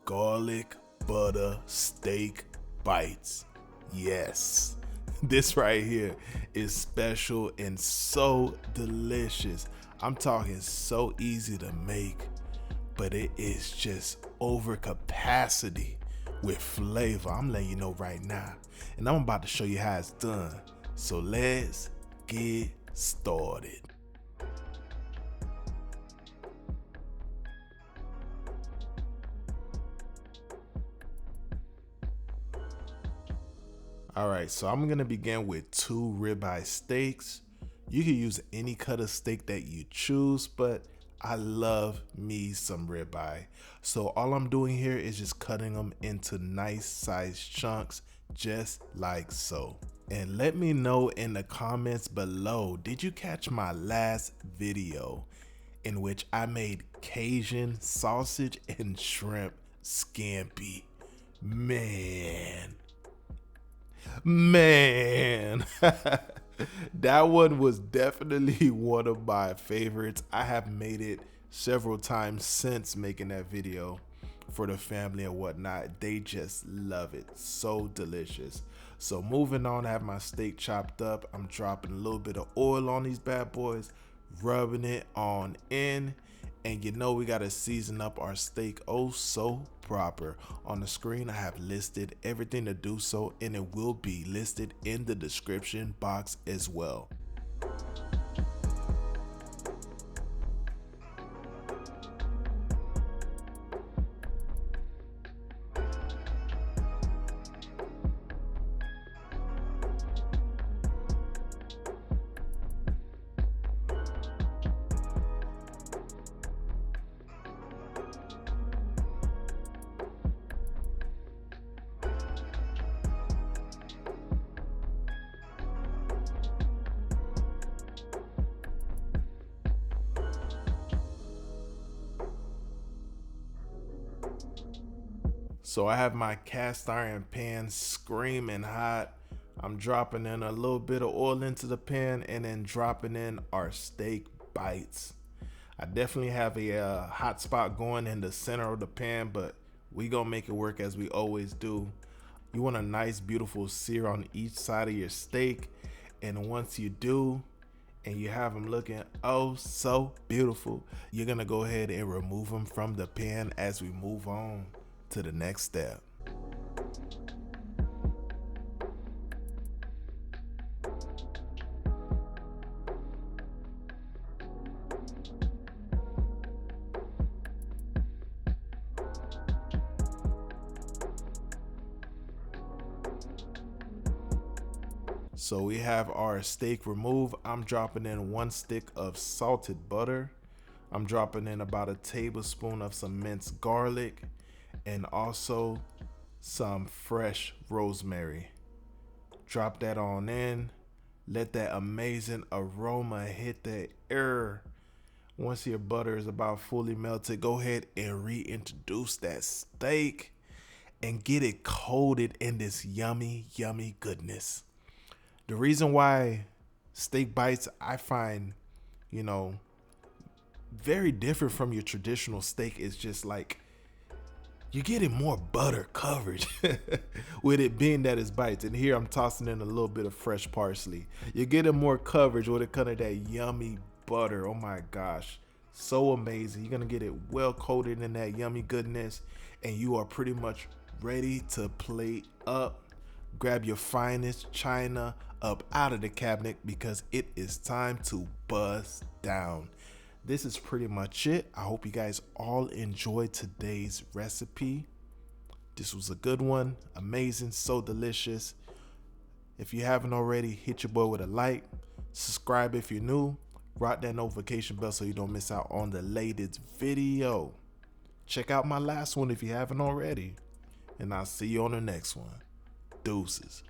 garlic butter steak bites. Yes, this right here is special and so delicious. I'm talking so easy to make, but it is just over capacity with flavor. I'm letting you know right now, and I'm about to show you how it's done. So let's get started. All right, so I'm gonna begin with 2 ribeye steaks. You can use any cut of steak that you choose, but I love me some ribeye. So all I'm doing here is just cutting them into nice sized chunks, just like so. And let me know in the comments below, did you catch my last video in which I made Cajun sausage and shrimp scampi? Man, that one was definitely one of my favorites. I have made it several times since making that video for the family and whatnot. They just love it. So delicious. So moving on, I have my steak chopped up. I'm dropping a little bit of oil on these bad boys, rubbing it on in. And you know we gotta season up our steak oh so proper. On the screen I have listed everything to do so, and it will be listed in the description box as well. So I have my cast iron pan screaming hot. I'm dropping in a little bit of oil into the pan and then dropping in our steak bites. I definitely have a hot spot going in the center of the pan, but we gonna make it work as we always do. You want a nice beautiful sear on each side of your steak, and once you do, and you have them looking oh so beautiful, you're gonna go ahead and remove them from the pan as we move on to the next step. So we have our steak removed. I'm dropping in 1 stick of salted butter. I'm dropping in about a tablespoon of some minced garlic, and also some fresh rosemary. Drop that on in. Let that amazing aroma hit the air. Once your butter is about fully melted, go ahead and reintroduce that steak and get it coated in this yummy, yummy goodness. The reason why steak bites I find, very different from your traditional steak is just like, you're getting more butter coverage with it being that it's bites. And here I'm tossing in a little bit of fresh parsley. You're getting more coverage with it kind of that yummy butter. Oh my gosh, so amazing. You're gonna get it well coated in that yummy goodness, and you are pretty much ready to plate up. Grab your finest china up out of the cabinet because it is time to bust down. This is pretty much it. I hope you guys all enjoyed today's recipe. This was a good one, amazing, so delicious. If you haven't already, hit your boy with a like, subscribe if you're new, rock that notification bell so you don't miss out on the latest video. Check out my last one if you haven't already, and I'll see you on the next one. Deuces.